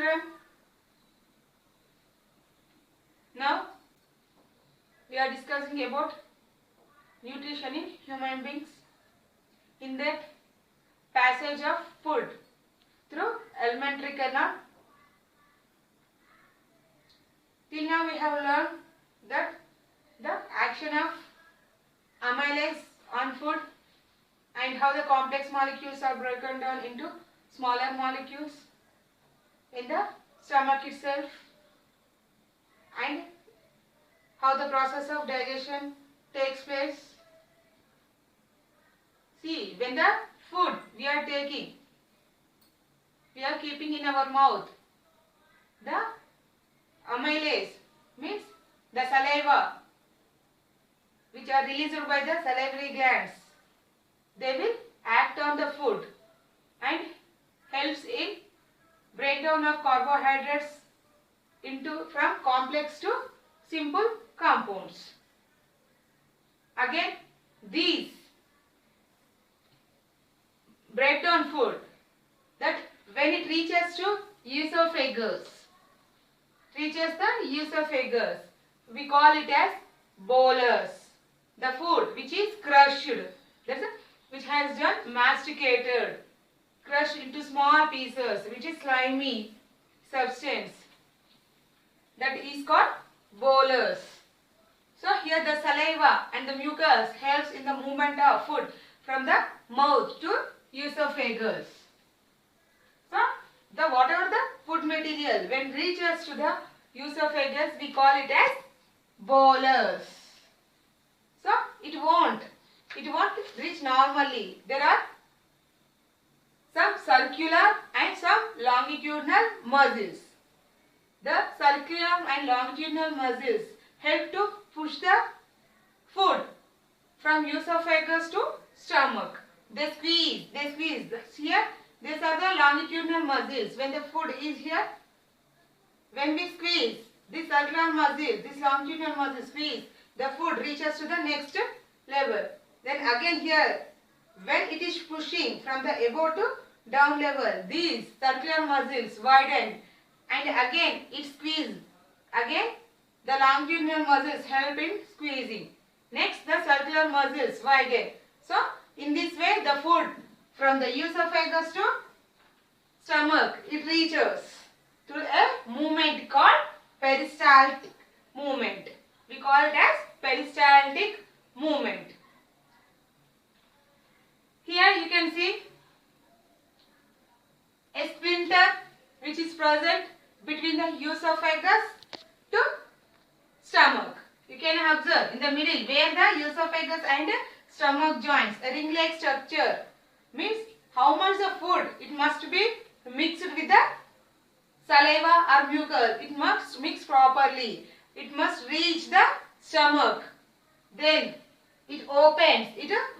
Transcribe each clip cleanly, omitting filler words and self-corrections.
children? Now we are discussing about nutrition in human beings in the passage of food through alimentary canal. Till now we have learned that the action of amylase on food and how the complex molecules are broken down into smaller molecules in the stomach itself, and how the process of digestion takes place. See, when the food we are taking, we are keeping in our mouth, the amylase means the saliva which are released by the salivary glands. They will act on the food and helps in breakdown of carbohydrates from complex to simple compounds. Again, these breakdown food, that when it reaches to esophagus, we call it as bolus. The food which is crushed, which has done masticated, crushed into small pieces, which is slimy substance, that is called bolus. So here the saliva and the mucus helps in the movement of food from the mouth to esophagus. So whatever the food material, when reaches to the esophagus, we call it as bolus. So it won't reach normally. There are some circular and some longitudinal muscles. The circular and longitudinal muscles help to push the food from esophagus to stomach. They squeeze. Here, these are the longitudinal muscles. When the food is here, when we squeeze, this circular muscle, this longitudinal muscle squeeze, the food reaches to the next level. Then again here, when it is pushing from the above to down level, these circular muscles widen and again it squeezes. Again the longitudinal muscles help in squeezing. Next the circular muscles widen. So in this way the food from the esophagus to stomach, it reaches through a movement called peristaltic movement. We call it as peristaltic movement. Here you can see a splinter which is present between the esophagus to stomach. You can observe in the middle where the esophagus and stomach joins, a ring-like structure, means how much of food it must be mixed with the saliva or mucus. It must mix properly. It must reach the stomach. Then it opens.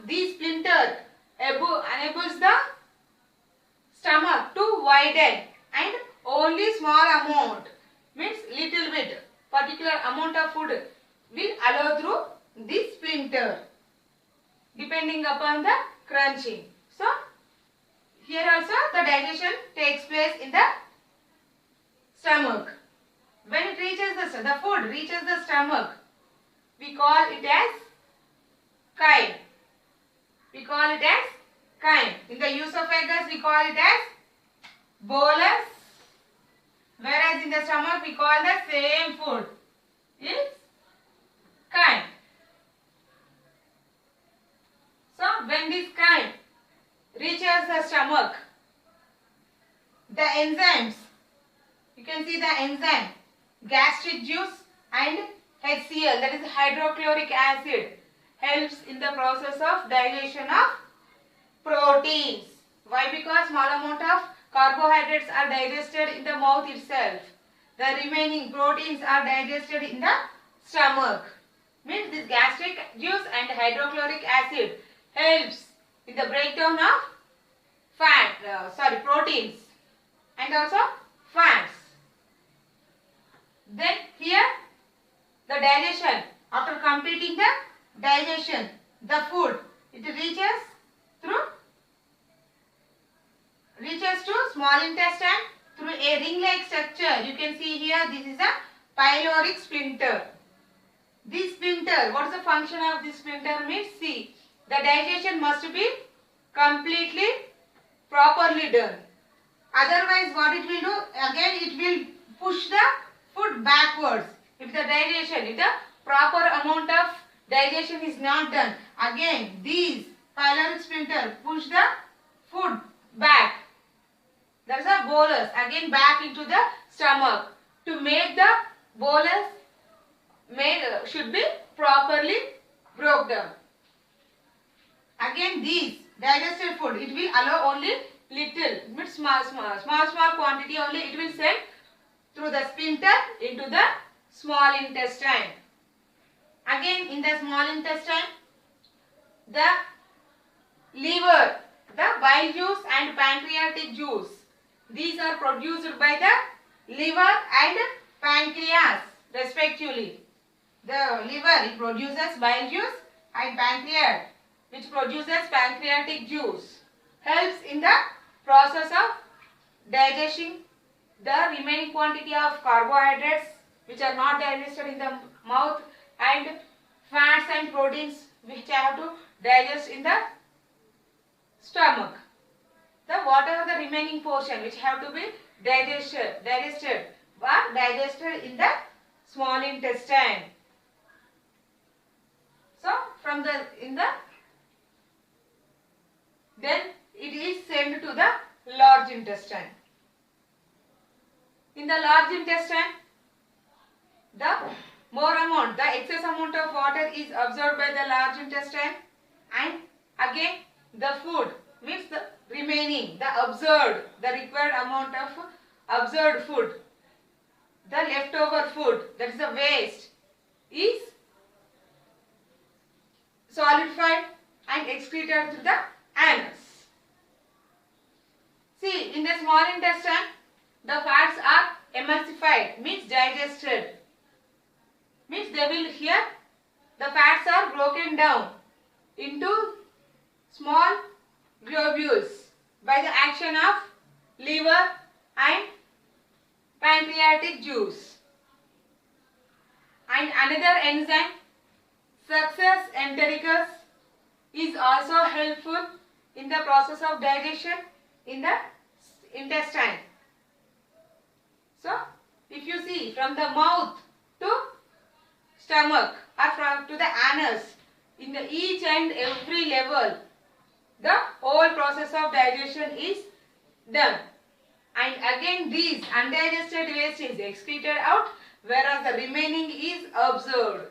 This splinter enables the stomach to widen, and only small amount, means little bit, particular amount of food will allow through this splinter depending upon the crunching. So here also the digestion takes place in the stomach. When it reaches the food reaches the stomach, we call it as chyme. In the esophagus we call it as bolus, whereas in the stomach we call the same food is chyme. So when this chyme reaches the stomach, the enzymes, you can see the enzyme, gastric juice and HCl, that is hydrochloric acid, helps in the process of digestion of proteins. Why? Because small amount of carbohydrates are digested in the mouth itself. The remaining proteins are digested in the stomach. Means this gastric juice and hydrochloric acid helps in the breakdown of proteins and also fats. Then here the digestion, after completing the digestion, the food, it reaches to small intestine, through a ring-like structure. You can see here, this is a pyloric sphincter. This sphincter, what is the function of this sphincter means? See, the digestion must be completely properly done. Otherwise, what it will do? Again, it will push the food backwards. If the proper amount of digestion is not done, again, these pyloric sphincter push the food back. That is a bolus. Again, back into the stomach. To make the bolus should be properly broke down. Again, these digested food, it will allow only little, small quantity only. It will send through the sphincter into the small intestine. Again, in the small intestine, the liver, the bile juice and pancreatic juice, these are produced by the liver and pancreas respectively. The liver, it produces bile juice, and pancreas, which produces pancreatic juice, helps in the process of digesting the remaining quantity of carbohydrates which are not digested in the mouth, and fats and proteins which have to digest in the stomach. Whatever the remaining portion which have to be digested in the small intestine. So from then it is sent to the large intestine. In the large intestine, the excess amount of water is absorbed by the large intestine, and again the food means the remaining, the required amount of absorbed food, the leftover food, that is the waste, is solidified and excreted through the anus. See, in the small intestine, the fats are emulsified, means digested. Means the fats are broken down into small globules by the action of liver and pancreatic juice. And another enzyme, Succus entericus, is also helpful in the process of digestion in the intestine. So, if you see from the mouth to stomach or to the anus, in each and every level, the whole process of digestion is done. And again, these undigested waste is excreted out, whereas the remaining is absorbed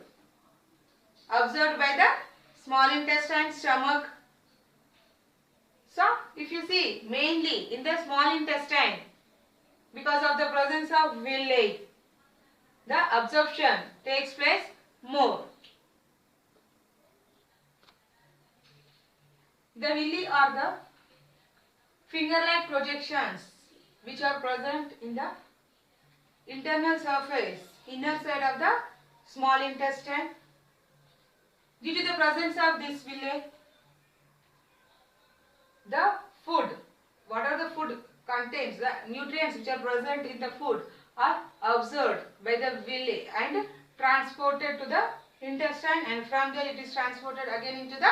by the small intestine, stomach. So, if you see, mainly in the small intestine, because of the presence of villi, the absorption takes place more. The villi are the finger-like projections which are present in the internal surface, inner side of the small intestine. Due to the presence of this villi, the food, whatever the food contains, the nutrients which are present in the food are absorbed by the villi and transported to the intestine, and from there it is transported again into the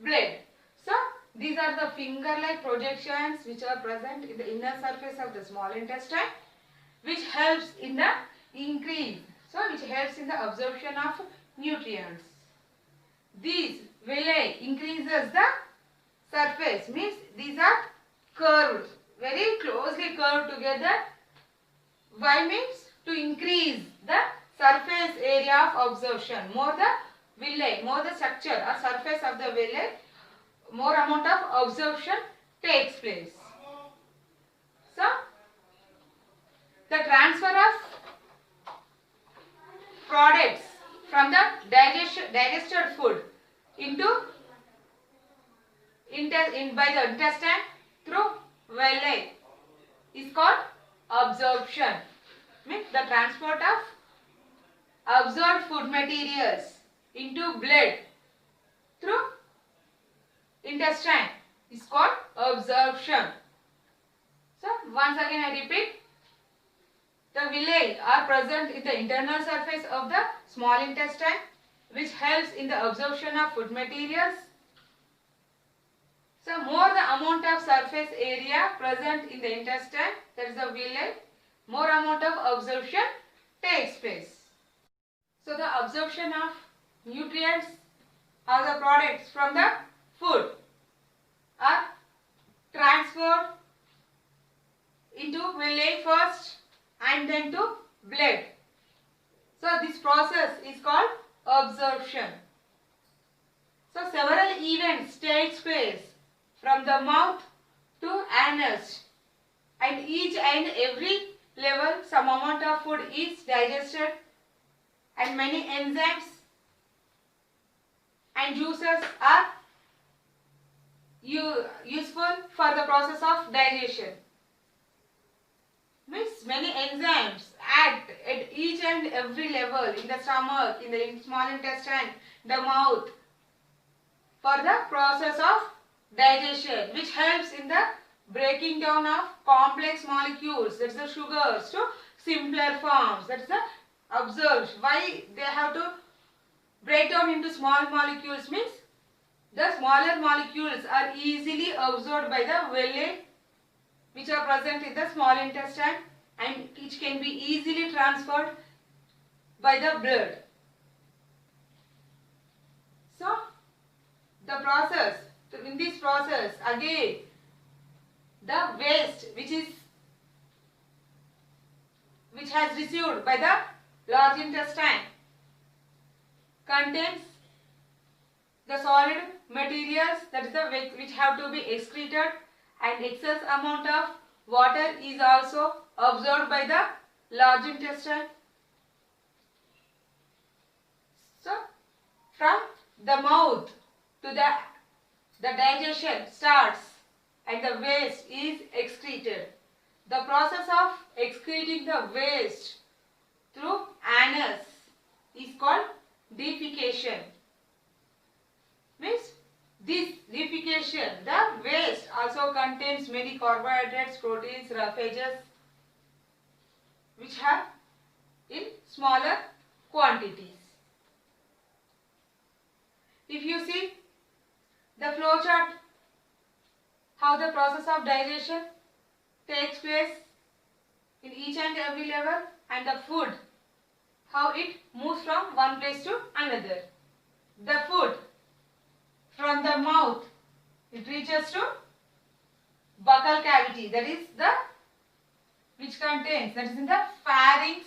blood. So, these are the finger-like projections which are present in the inner surface of the small intestine, which helps in the increase, which helps in the absorption of nutrients. These villi increases the surface, means these are curved, very closely curved together. Why? Means to increase the surface area of absorption. More the villi, more the structure or surface of the villi, more amount of absorption takes place. So, the transfer of products from the digested food by the intestine through villi is called absorption. Means the transport of absorbed food materials into blood through intestine is called absorption. So, once again I repeat, The villi are present in the internal surface of the small intestine, which helps in the absorption of food materials. So more the amount of surface area present in the intestine, that is the villi, more amount of absorption takes place. So the absorption of nutrients or the products from the food are transferred into villi first and then to blood. So this process is called absorption. So several events takes place from the mouth to anus, and each and every level some amount of food is digested, and many enzymes and juices are useful for the process of digestion. Means many enzymes act at each and every level in the stomach, in the small intestine, the mouth, for the process of digestion, which helps in the breaking down of complex molecules, that's the sugars, to simpler forms. That's the observed. Why they have to break down into small molecules means the smaller molecules are easily absorbed by the villi, which are present in the small intestine, and which can be easily transferred by the blood. So the process, in this process again the waste which has received by the large intestine contains the solid materials, that is the which have to be excreted, and excess amount of water is also absorbed by the large intestine. So from the mouth to the digestion starts and the waste is excreted. The process of excreting the waste through anus is called defecation. Means this defecation, the waste also contains many carbohydrates, proteins, roughages, which have in smaller quantities. If you see the flow chart, how the process of digestion takes place in each and every level, and the food, how it moves from one place to another. The food from the mouth, it reaches to buccal cavity, that is the which contains, that is in the pharynx,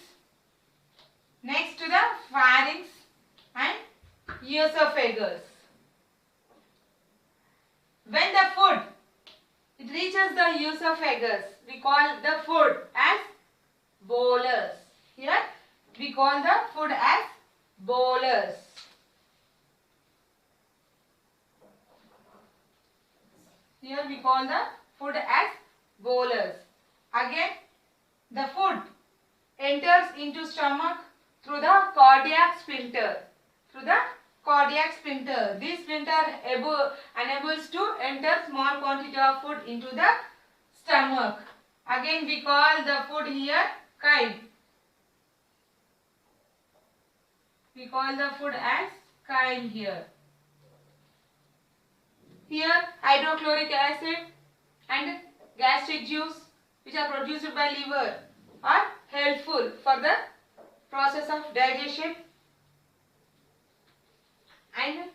next to the pharynx and esophagus. When the food it reaches the esophagus, we call the food as bolus. Here we call the food as bolus. Here we call the food as bolus. Again, the food enters into stomach through the cardiac sphincter. Through the cardiac sphincter. This sphincter enables to enter small quantity of food into the stomach. Again, we call the food here chyme. We call the food as chyme here. Here hydrochloric acid and gastric juice, which are produced by liver, are helpful for the process of digestion, and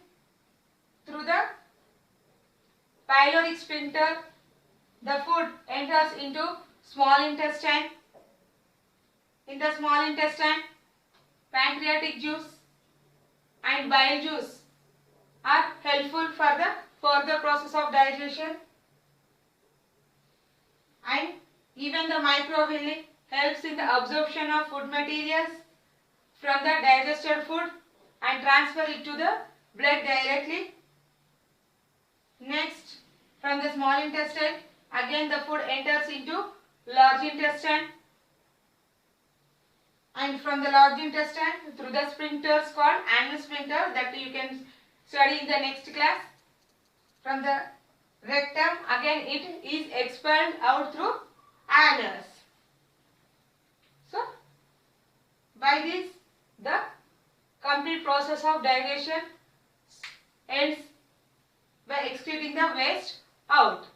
through the pyloric sphincter the food enters into small intestine. In the small intestine, pancreatic juice and bile juice are helpful for the further process of digestion, and even the microvilli helps in the absorption of food materials from the digested food and transfer it to the blood directly. Next, from the small intestine, again the food enters into large intestine, and from the large intestine through the sphincters called anal sphincter, that you can study in the next class. From the rectum, again it is expelled out through anus. So The complete process of digestion ends by excreting the waste out.